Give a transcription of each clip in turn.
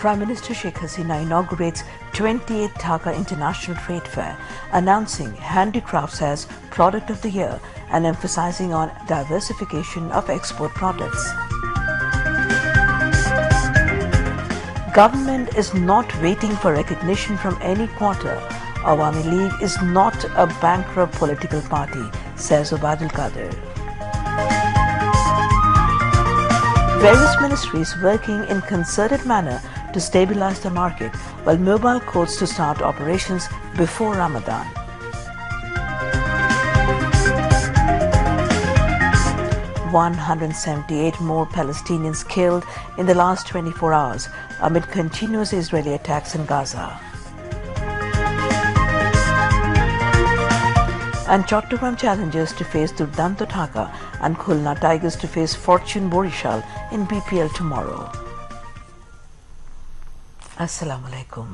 Prime Minister Sheikh Hasina inaugurates 28th Dhaka International Trade Fair, announcing handicrafts as Product of the Year and emphasizing on diversification of export products. Government is not waiting for recognition from any quarter. Awami League is not a bankrupt political party, says Obadul Qadir. Various ministries working in concerted manner to stabilize the market, while mobile courts to start operations before Ramadan. "178 more Palestinians killed in the last 24 hours amid continuous Israeli attacks in Gaza. And Chattogram challengers to face Durdanto Dhaka and Khulna Tigers to face Fortune Borishal in BPL tomorrow. Assalamu alaikum.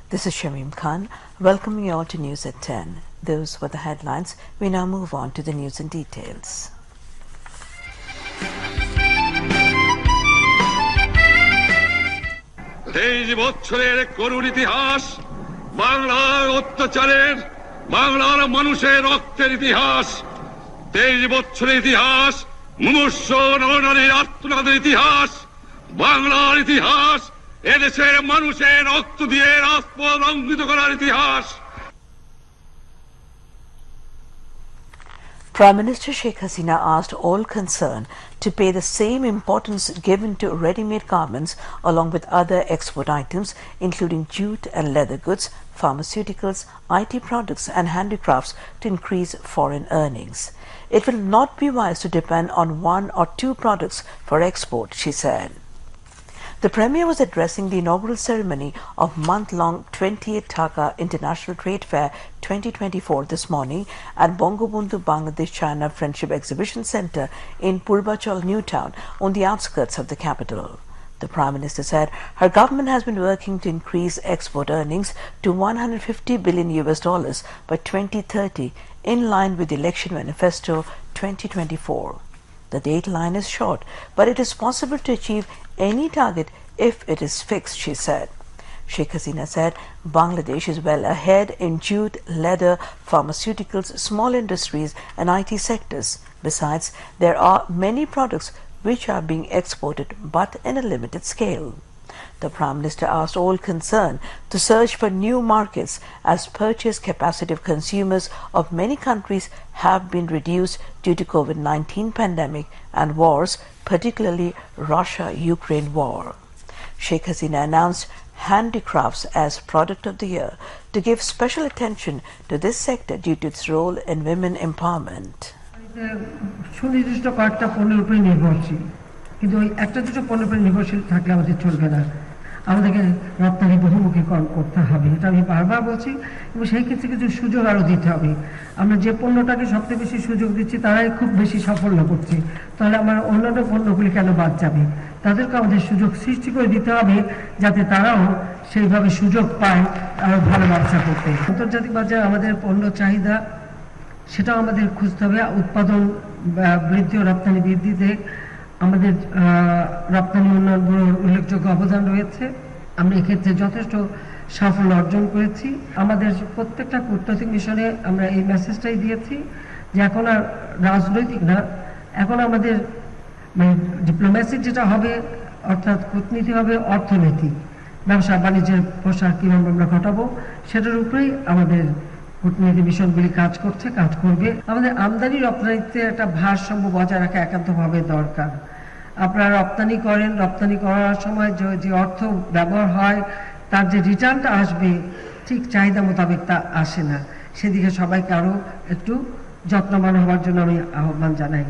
This is Shamim Khan, welcoming you all to News at 10. Those were the headlines. We now move on to the news in details. তেইশ বছরের করুণ ইতিহাস, বাংলার অত্যাচারের, বাংলার মানুষের রক্তের ইতিহাস, 23 বছরের ইতিহাস, মুমূর্ষ নরনারীর আর্তনাদের ইতিহাস, বাংলার ইতিহাস, এদেশের মানুষের রক্ত দিয়ে রাজপথ রঞ্জিত করার ইতিহাস। Prime Minister Sheikh Hasina asked all concerned to pay the same importance given to ready-made garments along with other export items including jute and leather goods, pharmaceuticals, IT products and handicrafts to increase foreign earnings. It will not be wise to depend on one or two products for export, she said. The Premier was addressing the inaugural ceremony of month-long 28th Dhaka International Trade Fair 2024 this morning at Bangabandhu Bangladesh-China Friendship Exhibition Centre in Purbachal New Town on the outskirts of the capital. The Prime Minister said her government has been working to increase export earnings to $150 billion by 2030 in line with the Election Manifesto 2024. The dateline is short, but it is possible to achieve any target if it is fixed, she said. Sheikh Hasina said Bangladesh is well ahead in jute, leather, pharmaceuticals, small industries and IT sectors. Besides, there are many products which are being exported but in a limited scale. The Prime Minister asked all concerned to search for new markets as purchase capacity of consumers of many countries have been reduced due to COVID-19 pandemic and wars, particularly Russia-Ukraine war. Sheikh Hasina announced handicrafts as Product of the Year to give special attention to this sector due to its role in women empowerment. সুনির্দিষ্ট কয়েকটা পণ্যের উপরে নির্ভরশীল, কিন্তু ওই একটা দুটো পণ্যের উপরে নির্ভরশীল থাকলে আমাদের চলবে না। আমাদেরকে রপ্তানি বহুমুখীকরণ করতে হবে, এটা আমি বারবার বলছি, এবং সেই ক্ষেত্রে কিছু সুযোগ আরও দিতে হবে। আমরা যে পণ্যটাকে সবচেয়ে বেশি সুযোগ দিচ্ছি তারাই খুব বেশি সাফল্য করছে, তাহলে আমার অন্যান্য পণ্যগুলি কেন বাদ যাবে? তাদেরকে আমাদের সুযোগ সৃষ্টি করে দিতে হবে যাতে তারাও সেইভাবে সুযোগ পায় আরও ভালো ব্যবসা করতে। আন্তর্জাতিক বাজারে আমাদের পণ্য চাহিদা সেটাও আমাদের খুঁজতে হবে। উৎপাদন বৃদ্ধি ও রপ্তানি বৃদ্ধিতে আমাদের রপ্তানি উন্নয়ন ব্যুরোর উল্লেখযোগ্য অবদান রয়েছে। আমরা এক্ষেত্রে যথেষ্ট সাফল্য অর্জন করেছি। আমাদের প্রত্যেকটা কূটনৈতিক মিশনে আমরা এই মেসেজটাই দিয়েছি যে এখন আর রাজনৈতিক না, এখন আমাদের মানে ডিপ্লোম্যাসি যেটা হবে, অর্থাৎ কূটনীতি হবে অর্থনীতি, ব্যবসা বাণিজ্যের প্রসার কীভাবে আমরা ঘটাবো সেটার উপরেই আমাদের কূটনীতি মিশনগুলি কাজ করছে, কাজ করবে। আমাদের আমদানি রপ্তানিতে একটা ভারসাম্য বজায় রাখা একান্তভাবে দরকার। আপনারা রপ্তানি করেন, রপ্তানি করার সময় যে অর্থ ব্যবহার হয় তার যে রিটার্নটা আসবে ঠিক চাহিদা মোতাবেক তা আসে না। সেদিকে সবাইকে আরও একটু যত্নবান হওয়ার জন্য আমি আহ্বান জানাই।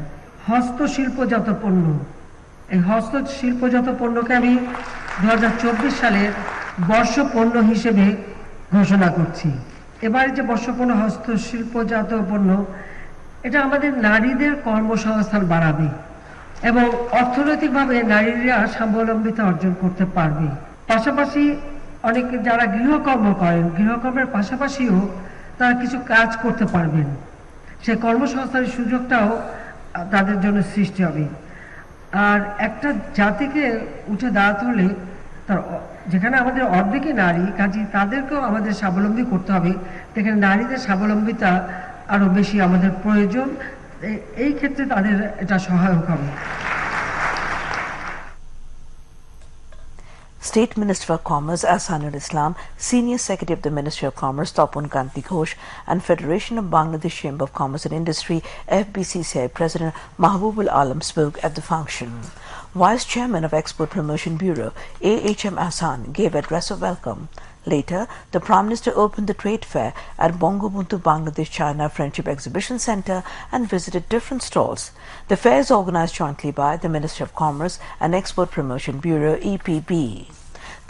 হস্তশিল্পজাত পণ্য, এই হস্তশিল্পজাত পণ্যকে আমি 2024 সালের বর্ষ পণ্য হিসেবে ঘোষণা করছি। এবারে যে বর্ষপণ্য হস্তশিল্পজাত পণ্য, এটা আমাদের নারীদের কর্মসংস্থান বাড়াবে এবং অর্থনৈতিকভাবে নারীরা স্বাবলম্বিতা অর্জন করতে পারবে। পাশাপাশি অনেকে যারা গৃহকর্ম করেন, গৃহকর্মের পাশাপাশিও তারা কিছু কাজ করতে পারবেন, সেই কর্মসংস্থানের সুযোগটাও তাদের জন্য সৃষ্টি হবে। আর একটা জাতিকে উঠে দাঁড়াতে হলে তার যেখানে আমাদের অর্ধেকই নারী, কাজে তাদেরকেও আমাদের স্বাবলম্বী করতে হবে। সেখানে নারীদের স্বাবলম্বিতা আরো বেশি আমাদের প্রয়োজন, এই ক্ষেত্রে তাদের এটা সহায়ক হবে। State Minister for Commerce Ahsanul Islam, Senior Secretary of the Ministry of Commerce Tapun Kanti Ghosh, and Federation of Bangladesh Chamber of Commerce and Industry FBCCI President Mahbubul Alam spoke at the function. Vice Chairman of Export Promotion Bureau AHM Ahsan gave address of welcome. Later, the Prime Minister opened the trade fair at Bangabandhu Bangladesh-China Friendship Exhibition Centre and visited different stalls. The fair is organised jointly by the Ministry of Commerce and Export Promotion Bureau EPB.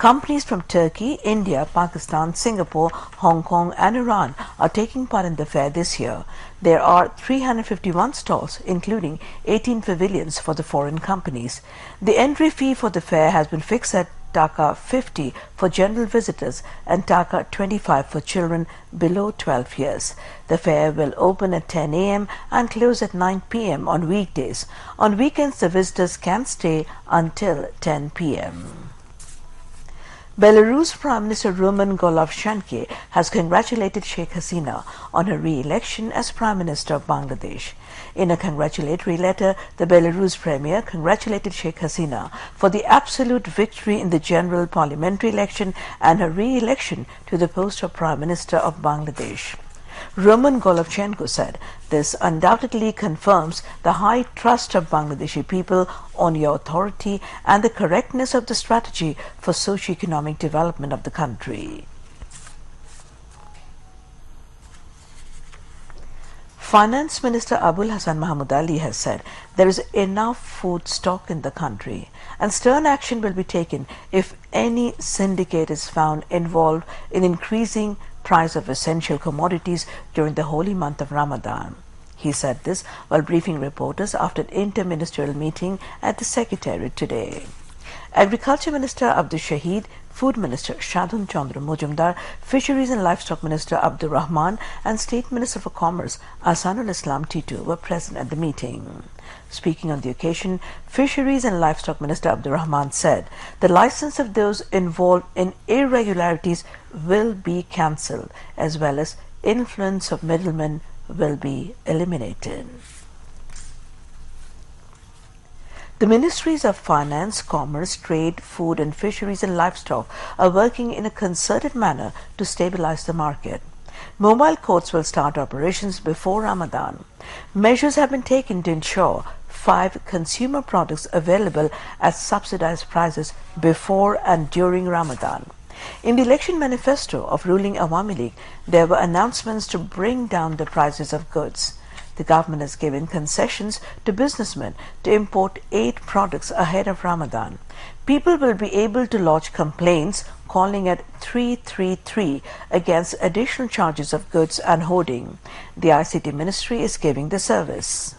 Companies from Turkey, India, Pakistan, Singapore, Hong Kong and Iran are taking part in the fair this year. There are 351 stalls, including 18 pavilions for the foreign companies. The entry fee for the fair has been fixed at Taka 50 for general visitors and Taka 25 for children below 12 years. The fair will open at 10 a.m. and close at 9 p.m. on weekdays. On weekends, the visitors can stay until 10 p.m. Belarus Prime Minister Roman Golovshenko has congratulated Sheikh Hasina on her re-election as Prime Minister of Bangladesh. In a congratulatory letter, the Belarus Premier congratulated Sheikh Hasina for the absolute victory in the general parliamentary election and her re-election to the post of Prime Minister of Bangladesh. Roman Golovchenko said, "This undoubtedly confirms the high trust of Bangladeshi people on your authority and the correctness of the strategy for socio-economic development of the country." Finance Minister Abul Hassan Mahmood Ali has said there is enough food stock in the country and stern action will be taken if any syndicate is found involved in increasing price of essential commodities during the holy month of Ramadan. He said this while briefing reporters after an interministerial meeting at the Secretariat today. Agriculture Minister Abdul Shahid, Food Minister Shadun Chandra Mujumdar, Fisheries and Livestock Minister Abdur Rahman and State Minister for Commerce Ahsanul Islam Titu were present at the meeting. Speaking on the occasion, Fisheries and Livestock Minister Abdur Rahman said the license of those involved in irregularities will be cancelled as well as influence of middlemen will be eliminated. The Ministries of Finance, Commerce, Trade, Food and Fisheries and Livestock are working in a concerted manner to stabilize the market. Mobile courts will start operations before Ramadan. Measures have been taken to ensure 5 consumer products available at subsidized prices before and during Ramadan. In the election manifesto of ruling Awami League, there were announcements to bring down the prices of goods. The government has given concessions to businessmen to import 8 products ahead of Ramadan. People will be able to lodge complaints calling at 333 against additional charges of goods and hoarding. The ICT Ministry is giving the service.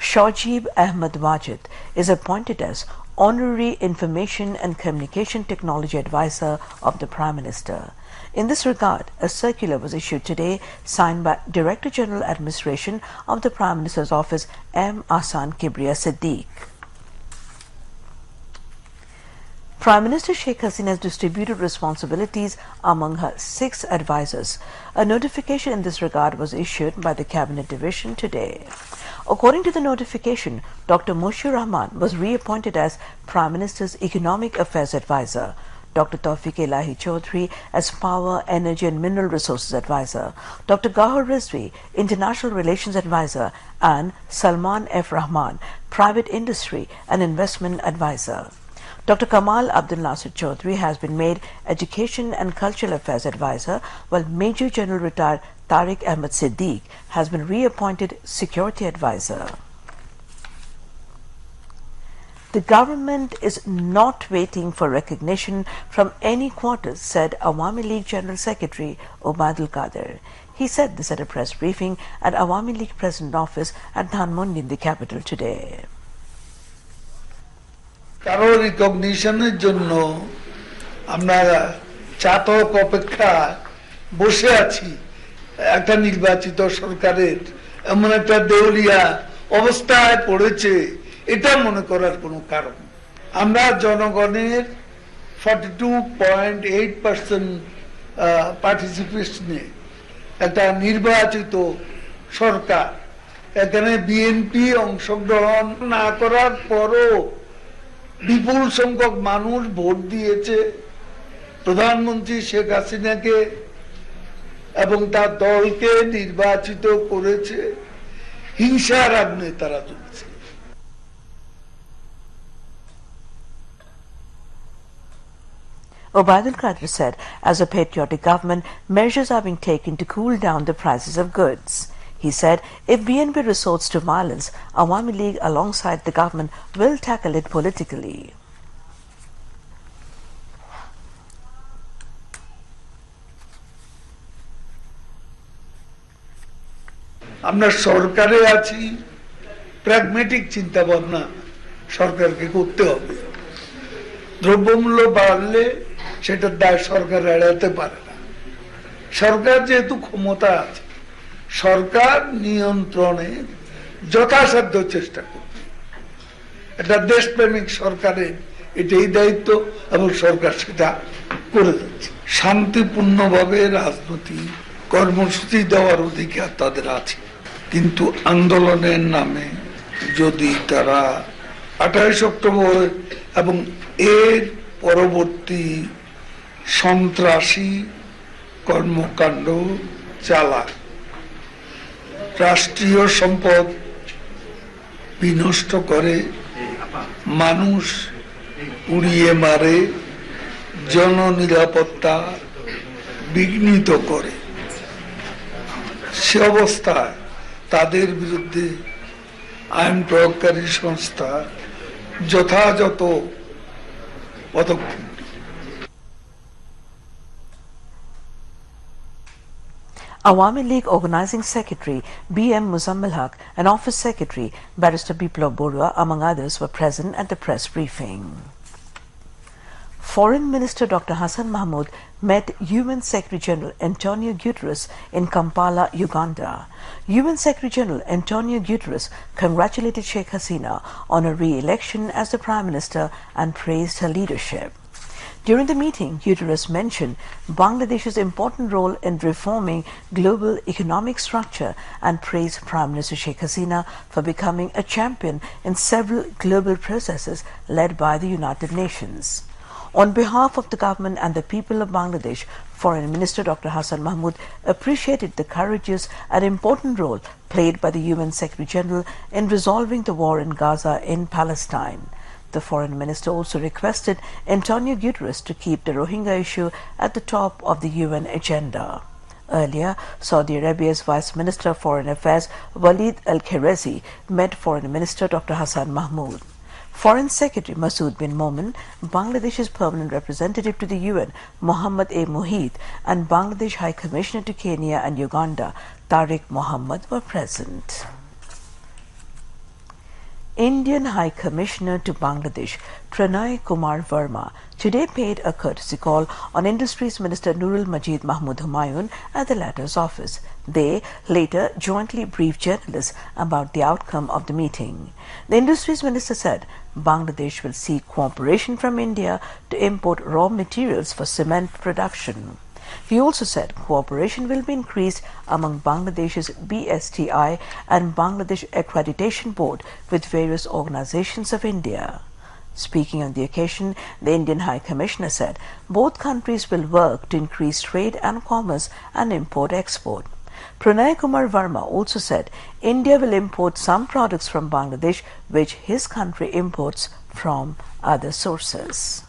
Shajib Ahmed Wajid is appointed as Honorary Information and Communication Technology Advisor of the Prime Minister. In this regard, a circular was issued today signed by Director General Administration of the Prime Minister's Office M. Ahsan Kibriya Siddiq. Prime Minister Sheikh Hasina has distributed responsibilities among her 6 advisors. A notification in this regard was issued by the Cabinet Division today. According to the notification, Dr. Mushir Rahman was reappointed as Prime Minister's Economic Affairs Advisor, Dr. Tawfiq Elahi Chaudhry as Power, Energy and Mineral Resources Advisor, Dr. Gahar Rizvi, International Relations Advisor, and Salman F. Rahman, Private Industry and Investment Advisor. Dr. Kamal Abdul Nasir Chaudhry has been made Education and Cultural Affairs Advisor, while Major General retired Tariq Ahmed Siddiq has been reappointed Security Advisor. The government is not waiting for recognition from any quarters, said Awami League General Secretary Obaidul Qadir. He said this at a press briefing at Awami League President Office at Dhanmondi in the capital today. কারো রিকগনিশনের জন্য আমরা চাতক অপেক্ষা বসে আছি। একটা নির্বাচিত সরকারের এমন একটা দেউলিয়া অবস্থায় পড়েছে এটা মনে করার কোনো কারণ। আমরা জনগণের 42.8% পার্টিসিপেশনে একটা নির্বাচিত সরকার, এখানে বিএনপি অংশগ্রহণ না করার পরও বিপুল সংখ্যক মানুষ ভোট দিয়েছে প্রধানমন্ত্রী শেখ হাসিনাকে এবং তার দলকে নির্বাচিত করেছে। হিংসার আগুনে তারা চলছে। Obaidul Qadir said, as a patriotic government, measures are being taken to cool down the prices of goods. He said, if BNP resorts to violence, Awami League alongside the government will tackle it politically. আমরা সরকারে আছি, pragmatic চিন্তা ভাবনা সরকারকে করতে হবে। দ্রব্যমূল্য বাড়লে সেটার দায় সরকার এড়াতে পারে না। সরকার যেহেতু ক্ষমতা আছে, সরকার নিয়ন্ত্রণে যথাসাধ্য চেষ্টা করবে। এটা দেশপ্রেমিক সরকারের এটাই দায়িত্ব এবং সরকার সেটা করে যাচ্ছে। শান্তিপূর্ণভাবে রাজনৈতিক কর্মসূচি দেওয়ার অধিকার তাদের আছে, কিন্তু আন্দোলনের নামে যদি তারা 28 অক্টোবর এবং এর পরবর্তী সন্ত্রাসী কর্মকাণ্ড চালায়, রাষ্ট্রীয় সম্পদ বিনষ্ট করে, মানুষ উড়িয়ে মারে, জননিরাপত্তা বিঘ্নিত করে, সে অবস্থায় তাদের বিরুদ্ধে আইন প্রয়োগকারী সংস্থা যথাযথ পদক্ষেপ। Awami League Organizing Secretary B.M. Muzammil Haq and Office Secretary Barrister Biplab Borua, among others, were present at the press briefing. Foreign Minister Dr. Hassan Mahmood met UN Secretary General Antonio Guterres in Kampala, Uganda. UN Secretary General Antonio Guterres congratulated Sheikh Hasina on her re-election as the Prime Minister and praised her leadership. During the meeting, Guterres mentioned Bangladesh's important role in reforming global economic structure and praised Prime Minister Sheikh Hasina for becoming a champion in several global processes led by the United Nations. On behalf of the government and the people of Bangladesh, Foreign Minister Dr. Hassan Mahmood appreciated the courageous and important role played by the UN Secretary General in resolving the war in Gaza in Palestine. The Foreign Minister also requested Antonio Guterres to keep the Rohingya issue at the top of the UN agenda. Earlier, Saudi Arabia's Vice Minister of Foreign Affairs Walid al-Kherezi met Foreign Minister Dr. Hassan Mahmood. Foreign Secretary Masood bin Momen, Bangladesh's permanent representative to the UN, Mohammad A. Mohit, and Bangladesh High Commissioner to Kenya and Uganda, Tariq Mohammed, were present. Indian High Commissioner to Bangladesh, Pranay Kumar Verma, today paid a courtesy call on Industries Minister Nurul Majid Mahmood Humayun at the latter's office. They later jointly briefed journalists about the outcome of the meeting. The Industries Minister said Bangladesh will seek cooperation from India to import raw materials for cement production. He also said cooperation will be increased among Bangladesh's BSTI and Bangladesh Accreditation Board with various organizations of India. Speaking on the occasion, the Indian High Commissioner said both countries will work to increase trade and commerce and import-export. Pranay Kumar Verma also said India will import some products from Bangladesh which his country imports from other sources.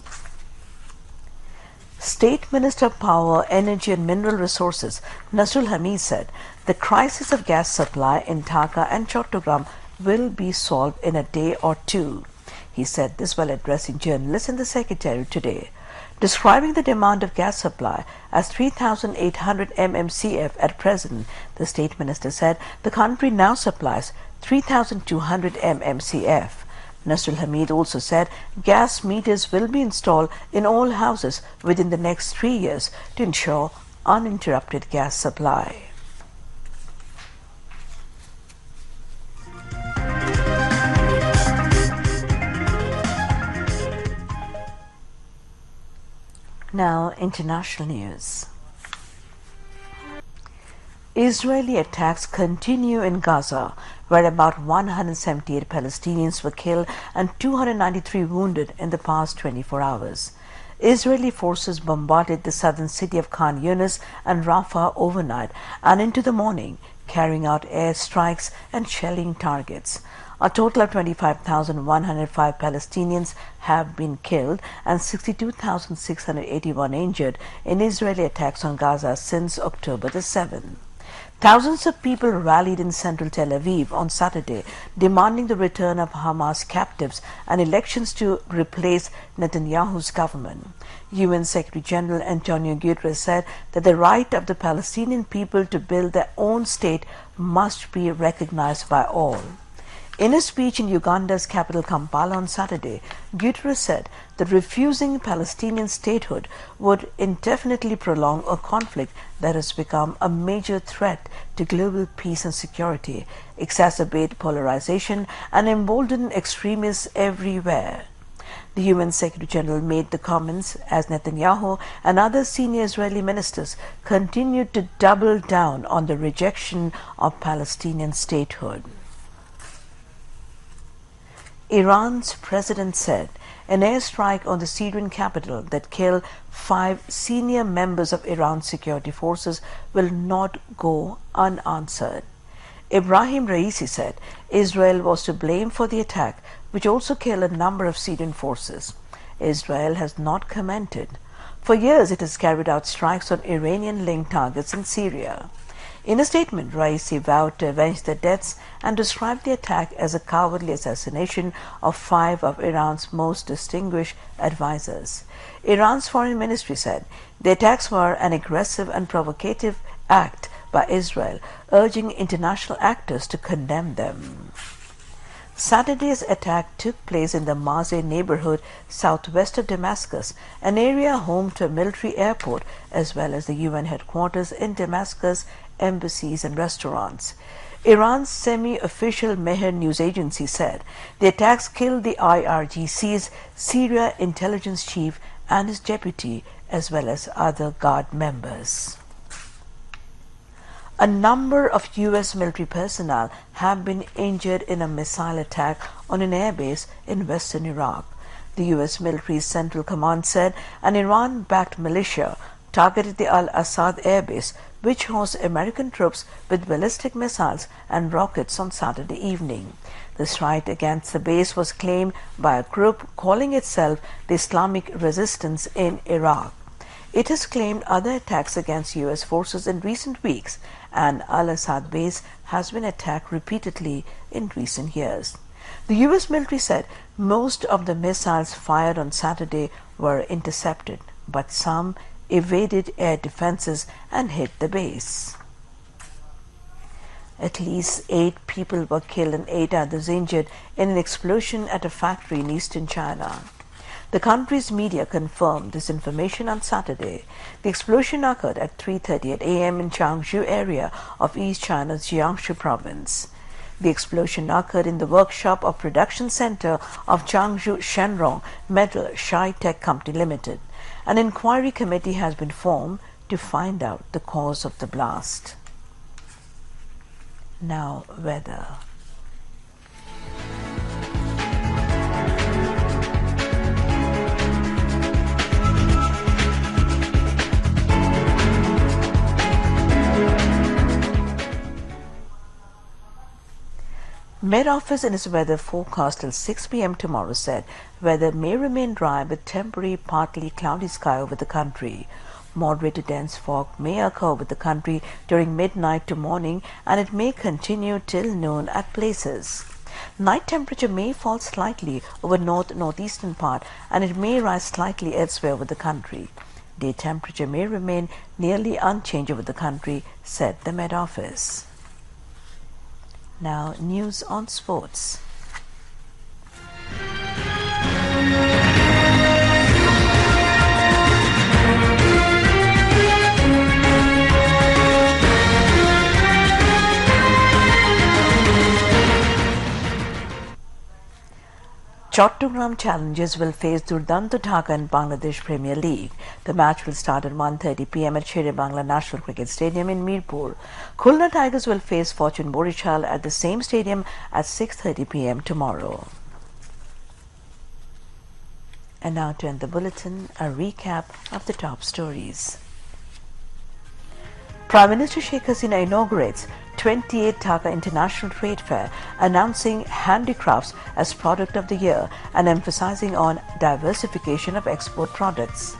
State Minister of Power, Energy and Mineral Resources Nasrul Hamid said the crisis of gas supply in Dhaka and Chattogram will be solved in a day or two. He said this while addressing journalists in the Secretariat today. Describing the demand of gas supply as 3,800 mmcf at present, the State Minister said the country now supplies 3,200 mmcf. Nasrul Hamid also said gas meters will be installed in all houses within the next 3 years to ensure uninterrupted gas supply. Now, international news. Israeli attacks continue in Gaza, where about 178 Palestinians were killed and 293 wounded in the past 24 hours. Israeli forces bombarded the southern city of Khan Yunis and Rafah overnight and into the morning, carrying out air strikes and shelling targets. A total of 25,105 Palestinians have been killed and 62,681 injured in Israeli attacks on Gaza since October the 7th. Thousands of people rallied in central Tel Aviv on Saturday, demanding the return of Hamas captives and elections to replace Netanyahu's government. UN Secretary General Antonio Guterres said that the right of the Palestinian people to build their own state must be recognized by all. In a speech in Uganda's capital Kampala on Saturday, Guterres said that refusing Palestinian statehood would indefinitely prolong a conflict that has become a major threat to global peace and security, exacerbate polarization, and embolden extremists everywhere. The UN Secretary General made the comments as Netanyahu and other senior Israeli ministers continued to double down on the rejection of Palestinian statehood. Iran's president said an airstrike on the Syrian capital that killed 5 senior members of Iran's security forces will not go unanswered. Ibrahim Raisi said Israel was to blame for the attack, which also killed a number of Syrian forces. Israel has not commented. For years it has carried out strikes on Iranian-linked targets in Syria. In a statement, Raisi vowed to avenge the deaths and described the attack as a cowardly assassination of 5 of Iran's most distinguished advisors. Iran's foreign ministry said the attacks were an aggressive and provocative act by Israel, urging international actors to condemn them. Saturday's attack took place in the Masjid neighborhood southwest of Damascus, an area home to a military airport as well as the UN headquarters in Damascus, embassies and restaurants. Iran's semi-official Mehr news agency said the attacks killed the IRGC's Syria intelligence chief and his deputy as well as other guard members. A number of U.S. military personnel have been injured in a missile attack on an airbase in western Iraq. The U.S. military's Central Command said an Iran-backed militia targeted the al-Assad airbase, which hosts American troops with ballistic missiles and rockets on Saturday evening. The strike against the base was claimed by a group calling itself the Islamic Resistance in Iraq. It has claimed other attacks against U.S. forces in recent weeks, and al-Assad base has been attacked repeatedly in recent years. The U.S. military said most of the missiles fired on Saturday were intercepted, but some evaded air defenses and hit the base. At least 8 people were killed and 8 others injured in an explosion at a factory in eastern China. The country's media confirmed this information on Saturday. The explosion occurred at 3:38 a.m. in Jiangsu area of East China's Jiangsu province. The explosion occurred in the workshop of production center of Jiangsu Shenrong Metal Shai Tech Company Limited. An inquiry committee has been formed to find out the cause of the blast. Now, weather. Met Office in its weather forecast till 6 p.m. tomorrow said weather may remain dry with temporary partly cloudy sky over the country. Moderate to dense fog may occur over the country during midnight to morning, and it may continue till noon at places. Night temperature may fall slightly over northeastern part, and it may rise slightly elsewhere over the country. Day temperature may remain nearly unchanged over the country, said the Met Office. Now, news on sports. Chattogram Challengers will face Durdanto Dhaka in Bangladesh Premier League. The match will start at 1:30 p.m. at Sher-e-Bangla National Cricket Stadium in Mirpur. Khulna Tigers will face Fortune Borishal at the same stadium at 6:30 p.m. tomorrow. And now to end the bulletin, a recap of the top stories. Prime Minister Sheikh Hasina inaugurates 28th Dhaka International Trade Fair, announcing handicrafts as product of the year and emphasizing on diversification of export products.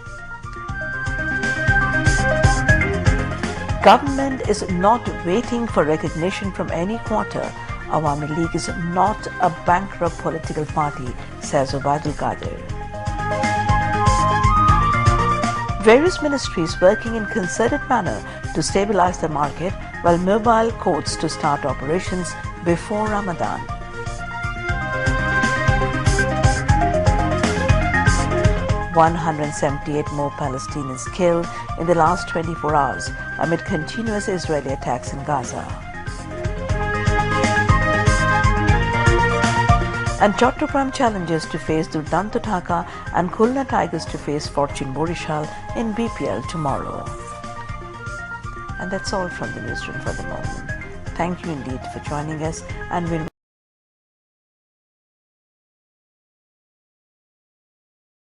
Government is not waiting for recognition from any quarter. Awami League is not a bankrupt political party, says Obaidul Qadir. Various ministries working in concerted manner to stabilize the market, while mobile courts to start operations before Ramadan. (178) more Palestinians killed in the last 24 hours amid continuous Israeli attacks in Gaza. And Chattogram Challengers to face Durdanto Dhaka and Khulna Tigers to face Fortune Borishal in BPL tomorrow. And that's all from the newsroom for the moment. Thank you indeed for joining us, and we